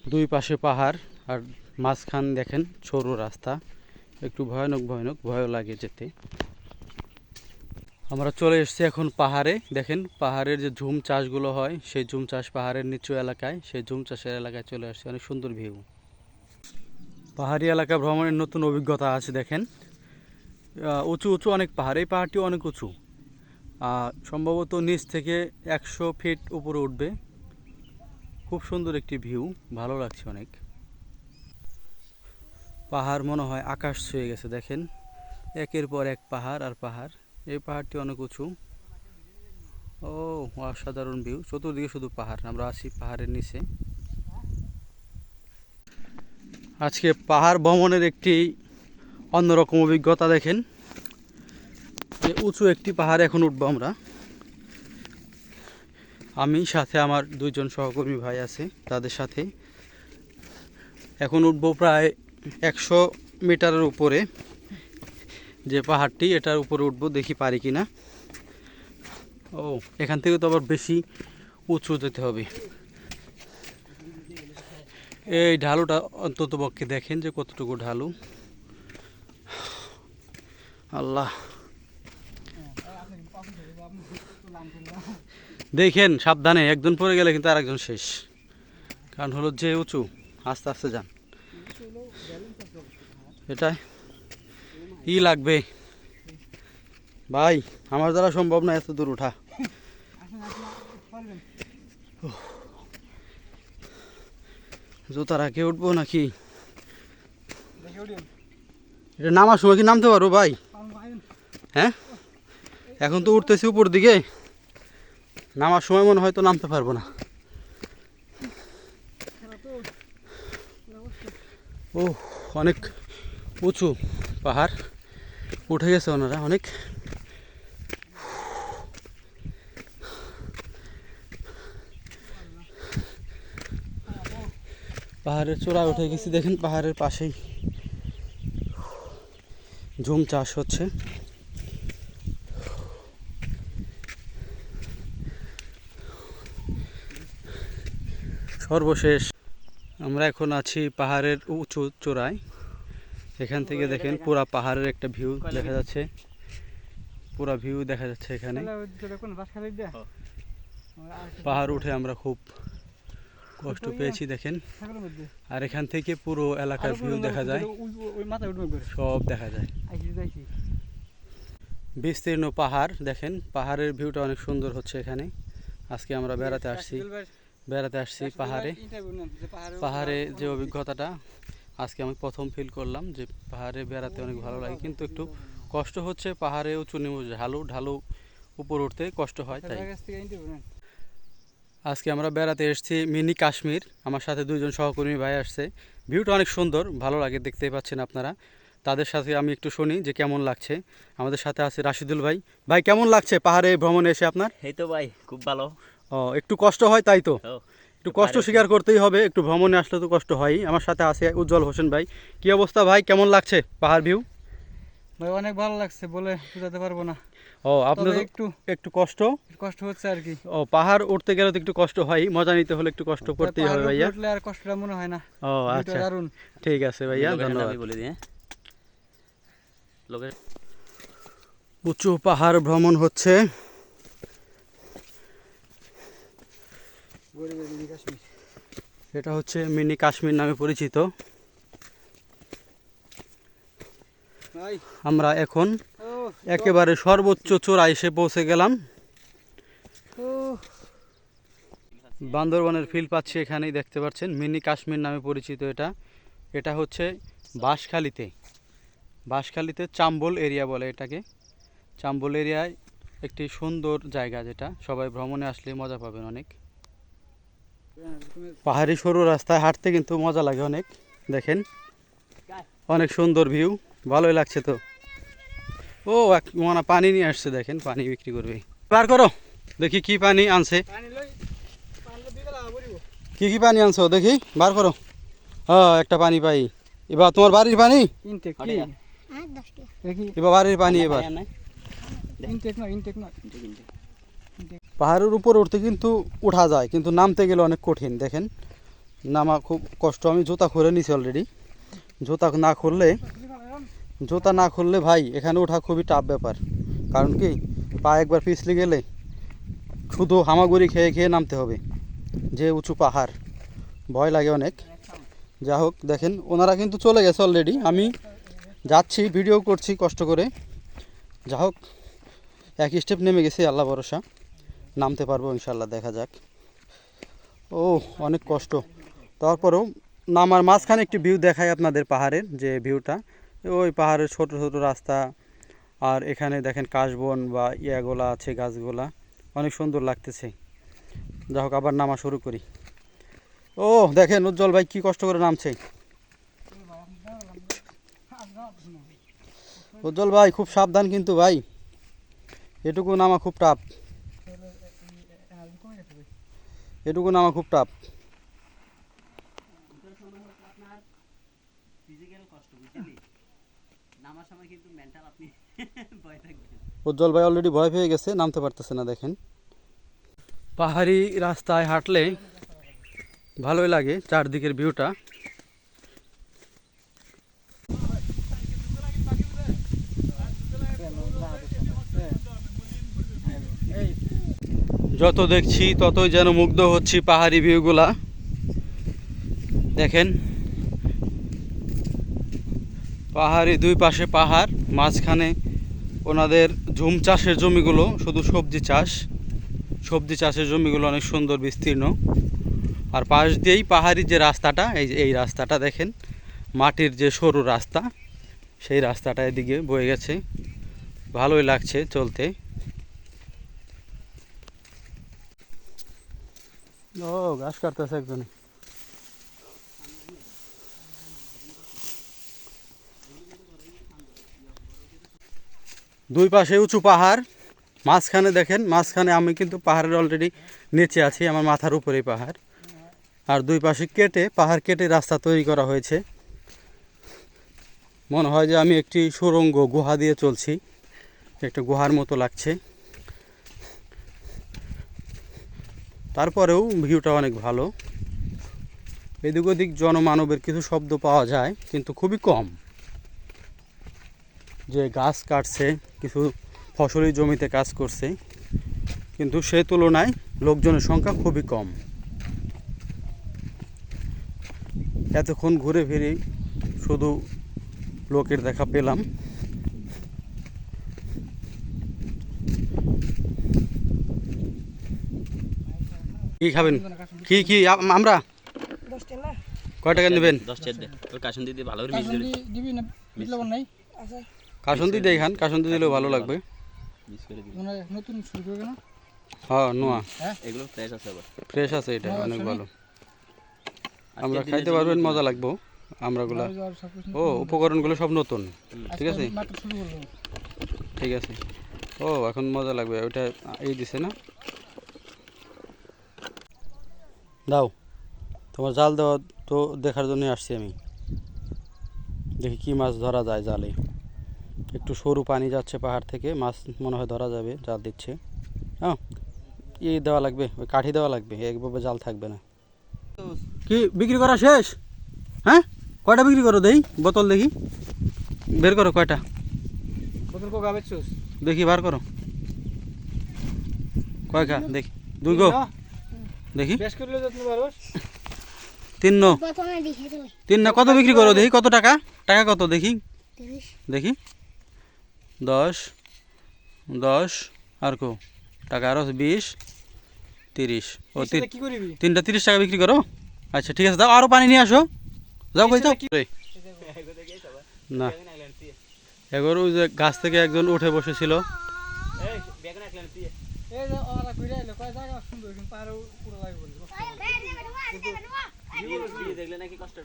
দুই পাশে পাহাড় আর মাঝখান দেখেন সরু রাস্তা, একটু ভয়ানক ভয়ানক, ভয়ও লাগে যেতে। আমরা চলে এসেছি এখন পাহাড়ে। দেখেন পাহাড়ের যে ঝুম চাষগুলো হয়, সেই ঝুম চাষ পাহাড়ের নিচু এলাকায়, সেই ঝুম চাষের এলাকায় চলে আসছে। অনেক সুন্দর ভিউ। পাহাড়ি এলাকা ভ্রমণের নতুন অভিজ্ঞতা আছে। দেখেন উঁচু উঁচু অনেক পাহাড়, এই পাহাড়টি অনেক উঁচু, সম্ভবত নিচ থেকে 100 ফিট উপরে উঠবে। খুব সুন্দর একটি ভিউ, ভালো লাগছে অনেক। পাহাড় মনে হয় আকাশ ছুঁয়ে গেছে। দেখেন একের পর এক পাহাড় আর পাহাড়। এই পাহাড়টি অনেক উঁচু। ও অসাধারণ ভিউ, চতুর্দিকে শুধু পাহাড়। আমরা আছি পাহাড়ের নিচে। আজকে পাহাড় ভ্রমণের একটি অন্যরকম অভিজ্ঞতা। দেখেন যে উঁচু একটি পাহাড় এখন উঠবো আমরা। আমি সাথে আমার দুইজন সহকর্মী ভাই আছে, তাদের সাথে এখন উঠবো প্রায় 100 মিটারের উপরে যে পাহাড়টি, এটার উপরে উঠবো, দেখি পারি কিনা। ও এখান থেকে তো আবার বেশি উঁচু যেতে হবে। এই ঢালুটা অন্তত পক্ষে দেখেন যে কতটুকু ঢালু। আল্লাহ, দেখেন সাবধানে, একজন পড়ে গেলে কিন্তু আরেকজন শেষ। কারণ হলো যে উঁচু, আস্তে আস্তে যান। এটাই লাগবে ভাই, আমার দ্বারা সম্ভব না এত দূর ওঠা। জুতা রাখে উঠবো নাকি? এটা নামার সময় কি নামতে পারবো ভাই? হ্যাঁ, এখন তো উঠতেছি উপর দিকে, নামার সময় মনে হয় তো নামতে পারবো না। ও অনেক উঁচু পাহাড়, উঠে গেছে ওনারা অনেক। পাহাড়ের চূড়ায় উঠে গেছি। দেখেন পাহাড়ের পাশেই ঝুম চাষ হচ্ছে। সর্বশেষ আমরা এখন আছি পাহাড়ের উঁচু চূড়ায়। এখান থেকে দেখেন পুরা পাহাড়ের একটা ভিউ দেখা যাচ্ছে, পুরা ভিউ দেখা যাচ্ছে এখানে। পাহাড় উঠে আমরা খুব কষ্ট পেয়েছি দেখেন। আর এখান থেকে পুরো এলাকার ভিউ দেখা যায়, সব দেখা যায়। বিস্তীর্ণ পাহাড় দেখেন, পাহাড়ের ভিউটা অনেক সুন্দর হচ্ছে এখানে। আজকে আমরা বেড়াতে আসছি পাহাড়ে। পাহাড়ে যে অভিজ্ঞতাটা আজকে আমি প্রথম ফিল করলাম, যে পাহাড়ে বেড়াতে অনেক ভালো লাগে, কিন্তু একটু কষ্ট হচ্ছে। পাহাড়ে উঁচু নিচু ঢালু উপর উঠতে কষ্ট হয়। তাই আজকে আমরা বেড়াতে এসেছি মিনি কাশ্মীর। আমার সাথে দুইজন সহকর্মী ভাই আসছে। ভিউটা অনেক সুন্দর, ভালো লাগে, দেখতেই পাচ্ছেন আপনারা। তাদের সাথে আমি একটু শুনি যে কেমন লাগছে। আমাদের সাথে আছে রাশিদুল ভাই। ভাই কেমন লাগছে পাহাড়ে ভ্রমণে এসে আপনার? এই তো ভাই খুব ভালো। ও একটু কষ্ট হয়, তাই তো? একটু কষ্ট স্বীকার করতেই হবে, একটু ভ্রমণে আসলে তো কষ্ট হয়। আমার সাথে আছে উজ্জ্বল হোসেন ভাই। কি অবস্থা ভাই, কেমন লাগছে পাহাড় ভিউ? ভাই অনেক ভালো লাগছে, বলে বোঝাতে পারবো না। ও আপনার একটু কষ্ট হচ্ছে আর কি। ও পাহাড় উঠতে গেলে তো একটু কষ্ট হয়, মজা নিতে হলে একটু কষ্ট করতেই হবে ভাইয়া। উঠলে আর কষ্টটা মনে হয় না। ও আচ্ছা, ঠিক আছে ভাইয়া, ধন্যবাদ। বলে দিই উঁচু পাহাড় ভ্রমণ হচ্ছে। এটা হচ্ছে মিনি কাশ্মীর নামে পরিচিত। আমরা এখন একেবারে সর্বোচ্চ চূড়ায় এসে পৌঁছে গেলাম। বান্দরবানের ফিল পাচ্ছি এখানেই, দেখতে পাচ্ছেন মিনি কাশ্মীর নামে পরিচিত এটা। এটা হচ্ছে বাঁশখালীতে চাম্বল এরিয়া বলে এটাকে। চাম্বল এরিয়ায় একটি সুন্দর জায়গা, যেটা সবাই ভ্রমণে আসলে মজা পাবেন অনেক। পাহাড়ি সরু রাস্তায় হাঁটতে কিন্তু মজা লাগে অনেক। দেখেন অনেক সুন্দর ভিউ, ভালোই লাগছে তো। ও এক মানে পানি নিয়ে আসছে, দেখেন পানি বিক্রি করবে। বার করো দেখি কি পানি আনছে, কি পানি আনছো দেখি, বার করো। একটা পানি পাই। এবার তোমার বাড়ির পানি, এবার বাড়ির পানি। এবার পাহাড়ের উপর উঠতে কিন্তু উঠা যায়, কিন্তু নামতে গেলে অনেক কঠিন। দেখেন নামা খুব কষ্ট। আমি জুতা খুলে নিছি অলরেডি। জুতা না খুললে ভাই এখানে ওঠা খুবই টাফ ব্যাপার। কারণ কি, পা একবার পিছলে গেলে শুধু হামাগুড়ি খেয়ে খেয়ে নামতে হবে, যে উঁচু পাহাড়, ভয় লাগে অনেক। যা হোক, দেখেন ওনারা কিন্তু চলে গেছে অলরেডি, আমি যাচ্ছি, ভিডিও করছি কষ্ট করে। যা হোক, এক স্টেপ নেমে গেছি, আল্লাহ ভরসা, নামতে পারবো ইনশাল্লাহ, দেখা যাক। ও অনেক কষ্ট, তারপরেও নামার মাঝখানে একটি ভিউ দেখাই আপনাদের, পাহাড়ের যে ভিউটা, ওই পাহাড়ের ছোট ছোট রাস্তা, আর এখানে দেখেন কাশবন বা ইয়াগুলা আছে, গাছগুলা অনেক সুন্দর লাগতেছে। যা হোক, আবার নামা শুরু করি। ও দেখেন উজ্জ্বল ভাই কি কষ্ট করে নামছে। উজ্জ্বল ভাই খুব সাবধান কিন্তু ভাই, এটুকু নামা খুব টাফ, এটুকু নামা খুব টাফ। উজ্জ্বল ভাই অলরেডি ভয় পেয়ে গেছে, নামতে পারতেছে না। দেখেন পাহাড়ি রাস্তায় হাঁটলে ভালোই লাগে, চারদিকের ভিউটা। যত দেখছি ততই যেন মুগ্ধ হচ্ছি পাহাড়ি ভিউগুলা। দেখেন পাহাড়ি দুই পাশে পাহাড়, মাঝখানে ওনাদের ঝুম চাষের জমিগুলো, শুধু সবজি চাষের জমিগুলো অনেক সুন্দর বিস্তীর্ণ। আর পাশ দিয়েই পাহাড়ি যে রাস্তাটা, এই রাস্তাটা দেখেন, মাটির যে সরু রাস্তা, সেই রাস্তাটা এদিকে বয়ে গেছে, ভালোই লাগছে চলতে। ও ঘাস কাটতেছে একজনে। দুই পাশে উঁচু পাহাড়, মাঝখানে দেখেন, মাঝখানে আমি কিন্তু পাহাড়ের অলরেডি নিচে আছি, আমার মাথার উপরেই পাহাড়। আর দুই পাশে পাহাড় কেটে রাস্তা তৈরি করা হয়েছে। মনে হয় যে আমি একটি সুড়ঙ্গ গুহা দিয়ে চলছি, একটা গুহার মতো লাগছে। তারপরেও ভিউটা অনেক ভালো। এদিক ওদিক জনমানবের কিছু শব্দ পাওয়া যায়, কিন্তু খুবই কম। যে গাছ কাটছে, কিছু ফসলি জমিতে কাজ করছে, কিন্তু সে তুলনায় লোকজনের সংখ্যা খুবই কম। এতক্ষণ ঘুরে ফিরে শুধু লোকের দেখা পেলাম। কি খাবেন? কি আমরা কয় টাকা নেবেন? 10 টাকা দে। ওই কাসুন্দি দিয়ে ভালো করে মিক্স করে দিবি না, লবণ নাই কাসুন্দি দিয়ে খান, কাসুন্দি দিলেও ভালো লাগবে। মিক্স করে দিবি। মানে নতুন শুরু করে না। হ্যাঁ নোয়া এগুলো ফ্রেশ আছে আবার। ফ্রেশ আছে, এটা অনেক ভালো। আমরা আজকের খাইতে দিনের পারবেন, জন্য মজা লাগবো। আমরাগুলা আর সবকিছু ও উপকরণগুলো সব নতুন, ঠিক আছে মাত্র শুরু করবো। ঠিক আছে। ও এখন মজা লাগবে, ওইটা এই দিছে না, দাও। তোমার জাল দেওয়া তো দেখার জন্য আসছি আমি, দেখি কি মাছ ধরা যায় জালে। একটু সরু পানি যাচ্ছে পাহাড় থেকে, মাছ মনে হয় ধরা যাবে, জাল দিচ্ছে। হ্যাঁ, দেওয়া লাগবে, ওই কাঠি দেওয়া লাগবে, একভাবে জাল থাকবে না। কি বিক্রি করা শেষ? হ্যাঁ, কয়টা বিক্রি করো দেই, বোতল দেখি, বের করো কয়টা, বোতল কো গাবে চুস দেখি বার করো কয়টা, দেখি দুই গো, দেখি বেশ করলে যত্ন পারো। তিন ন, তিন না, কত বিক্রি করো দেখি, কত টাকা, টাকা কত দেখি, দেখি 10 10 আর কো টাকা, আরো 20 30, ও কি করবি? তিনটা 30 টাকা বিক্রি করো। আচ্ছা ঠিক আছে, দাও, আরো পানি নিয়ে আসো, যাও কই যাও। না, এবার ওই যে গাছ থেকে একজন উঠে বসেছিল। এই যে ওরা ঘুরে এলো, কয় জায়গা সুন্দর, কিন্তু পাহাড়ে পুরো লাগবে। দেখলে নাকি কষ্ট